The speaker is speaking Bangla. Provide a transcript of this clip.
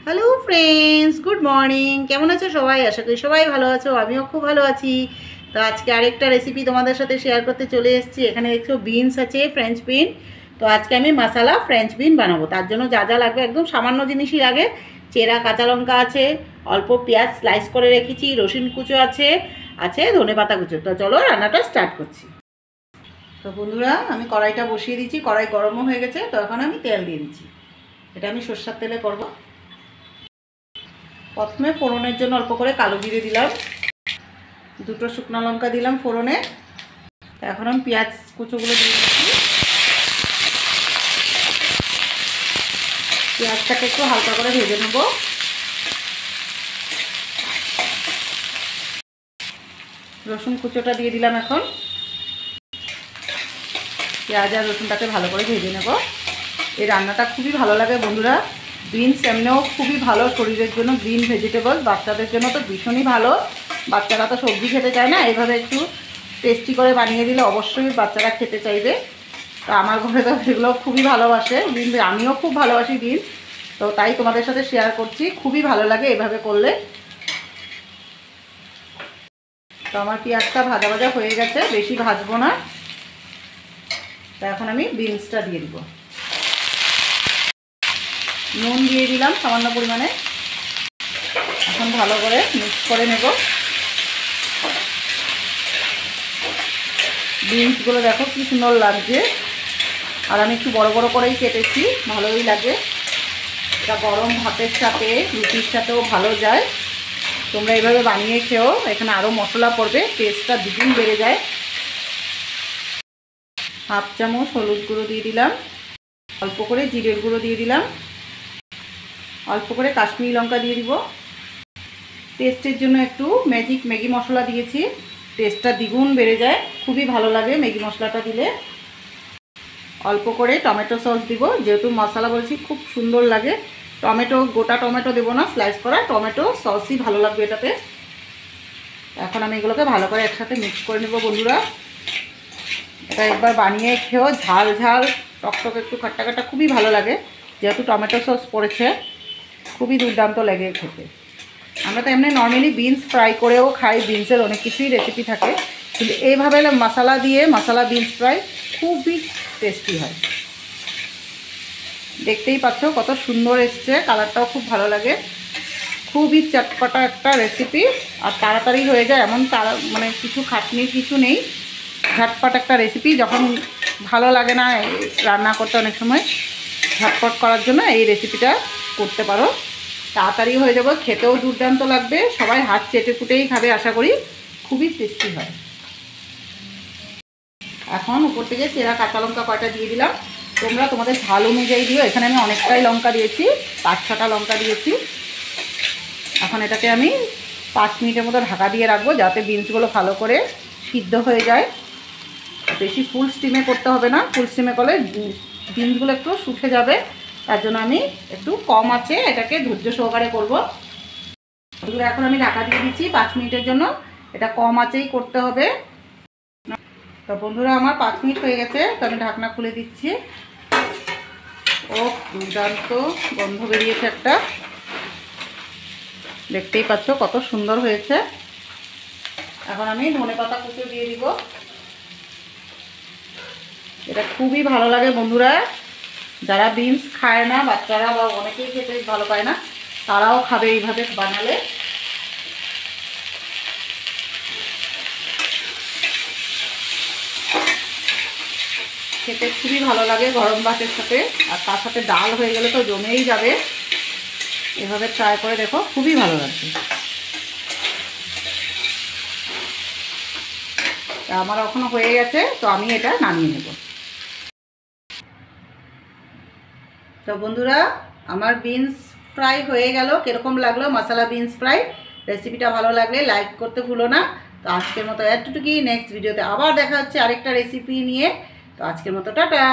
Hello friends, good morning. কেমন আছো সবাই? আশা করি সবাই ভালো আছো, আমিও খুব ভালো আছি। তো আজকে আরেকটা রেসিপি তোমাদের সাথে শেয়ার করতে চলে এসেছি। এখানে দেখছো বিনস আছে, ফ্রেঞ্চ বিন। তো আজকে আমি মশালা ফ্রেঞ্চ বিন বানাবো। তার জন্য যা যা লাগবে একদম সামান্য জিনিসই লাগে। চেরা কাঁচা লঙ্কা আছে, অল্প পেঁয়াজ স্লাইস করে রেখেছি, রসুন কুচো আছে, ধনে পাতা কুচো। তো চলো রান্নাটা স্টার্ট করছি। তো বন্ধুরা, আমি কড়াইটা বসিয়ে দিচ্ছি। কড়াই গরমও হয়ে গেছে। তো এখন আমি তেল দিয়ে দিচ্ছি। এটা আমি সরষের তেলে করবো। প্রথমে ফোড়নের জন্য অল্প করে কালো জিরে দিলাম, দুটো শুকনো লঙ্কা দিলাম ফোড়নে। এখন আমি পেঁয়াজ কুচোগুলো দিয়ে দিচ্ছি। পেঁয়াজটাকে একটু হালকা করে ভেজে নেব। রসুন কুচোটা দিয়ে দিলাম। এখন পেঁয়াজ আর রসুনটাকে ভালো করে ভেজে নেব। এই রান্নাটা খুবই ভালো লাগে বন্ধুরা। বিনস এমনিও খুবই ভালো শরীরের জন্য। গ্রিন ভেজিটেবল বাচ্চাদের জন্য তো ভীষণই ভালো। বাচ্চারা তো সবজি খেতে চায় না, এইভাবে একটু টেস্টি করে বানিয়ে দিলে অবশ্যই বাচ্চারা খেতে চাইবে। তো আমার ঘরে তো সেগুলো খুবই ভালোবাসে বিন, আমিও খুব ভালোবাসি বিন। তো তাই তোমাদের সাথে শেয়ার করছি, খুবই ভালো লাগে এভাবে করলে। তো আমার পেঁয়াজটা ভাজা ভাজা হয়ে গেছে, বেশি ভাজবো না। তো এখন আমি বিনসটা দিয়ে দিব। নুন দিয়ে দিলাম সামান্য পরিমাণে। এখন ভালো করে মিক্স করে নেব। বিনসগুলো দেখো কি সুন্দর লাগছে। আর আমি একটু বড় বড় করেই কেটেছি, ভালোই লাগে। এটা গরম ভাতের সাথে, রুটির সাথেও ভালো যায়। তোমরা এইভাবে বানিয়ে খেও। এখানে আরও মশলা পড়বে, টেস্টটা দ্বিগুণ বেড়ে যায়। হাফ চামচ হলুদ গুঁড়ো দিয়ে দিলাম, অল্প করে জিরের গুঁড়ো দিয়ে দিলাম, অল্প করে কাশ্মীরি লঙ্কা দিয়ে দিব। টেস্টের জন্য একটু ম্যাগি মশলা দিয়েছি, টেস্টটা দ্বিগুণ বেড়ে যায়, খুবই ভালো লাগে ম্যাগি মশলাটা দিলে। অল্প করে টমেটো সস দিব, যেহেতু মশলা বলছি খুব সুন্দর লাগে। টমেটো, গোটা টমেটো দেবো না, স্লাইস করা টমেটো সসই ভালো লাগবে এটাতে। এখন আমি এগুলোকে ভালো করে একসাথে মিক্স করে নেব বন্ধুরা। এটা একবার বানিয়ে খেও, ঝাল ঝাল টকটক একটু খাট্টা খাট্টা খুবই ভালো লাগে। যেহেতু টমেটো সস পড়েছে, খুবই দুর্দান্ত লাগে খেতে। আমরা তো এমনি নর্মালি বিনস ফ্রাই করেও খাই, বিনসের অনেক কিছুই রেসিপি থাকে, কিন্তু এইভাবে মশলা দিয়ে মশলা বিনস ফ্রাই খুবই টেস্টি হয়। দেখতেই পাচ্ছ কত সুন্দর এসছে, কালারটাও খুব ভালো লাগে। খুবই চটপটা একটা রেসিপি, আর তাড়াতাড়ি হয়ে যায়, এমন মানে কিছু খাটনির কিছু নেই। ঝটপট একটা রেসিপি, যখন ভালো লাগে না রান্না করতে অনেক সময়, ঝটপট করার জন্য এই রেসিপিটা করতে পারো। তাড়াতাড়ি হয়ে যাবে, খেতেও দুর্দান্ত লাগবে, সবাই হাত চেটে ফুটেই খাবে আশা করি, খুবই টেস্টি হয়। এখন উপর থেকে চেরা কাঁচা লঙ্কা কয়টা দিয়ে দিলাম। তোমরা তোমাদের ঝাল অনুযায়ী দিও। এখানে আমি অনেকটাই লঙ্কা দিয়েছি, 5-6টা লঙ্কা দিয়েছি। এখন এটাকে আমি 5 মিনিটের মতো ঢাকা দিয়ে রাখবো, যাতে বিনসগুলো ভালো করে সিদ্ধ হয়ে যায়। বেশি ফুল স্টিমে করতে হবে না, ফুল স্টিমে করলে বিনসগুলো একটু শুকে যাবে। তার জন্য আমি একটু কম আছে এটাকে ধৈর্য সহকারে করবো। এখন আমি ঢাকা দিয়ে দিচ্ছি 5 মিনিটের জন্য। এটা কম আঁচেই করতে হবে। তো বন্ধুরা, আমার 5 মিনিট হয়ে গেছে। তো আমি ঢাকনা খুলে দিচ্ছি। ও দুর্দান্ত গন্ধ বেরিয়েছে একটা, দেখতেই পাচ্ছ কত সুন্দর হয়েছে। এখন আমি ধনে পাতা কুচো দিয়ে দিব। এটা খুবই ভালো লাগে বন্ধুরা। যারা বিনস খায় না, বাচ্চারা বা অনেকেই খেতে ভালো পায় না, তারাও খাবে এইভাবে বানালে। খেতে খুবই ভালো লাগে গরম ভাতের সাথে, আর তার সাথে ডাল হয়ে গেলে তো জমেই যাবে। এভাবে ট্রাই করে দেখো, খুবই ভালো লাগবে। আমার এখনো হয়ে গেছে, তো আমি এটা নামিয়ে নেব। তো বন্ধুরা, আমার বিনস ফ্রাই হয়ে গেল। কীরকম লাগলো মশলা বিনস ফ্রাই? রেসিপিটা ভালো লাগলে লাইক করতে ভুলো না। তো আজকের মতো এতটুকুই। নেক্সট ভিডিওতে আবার দেখা হচ্ছে আরেকটা রেসিপি নিয়ে। তো আজকের মতো টাটা।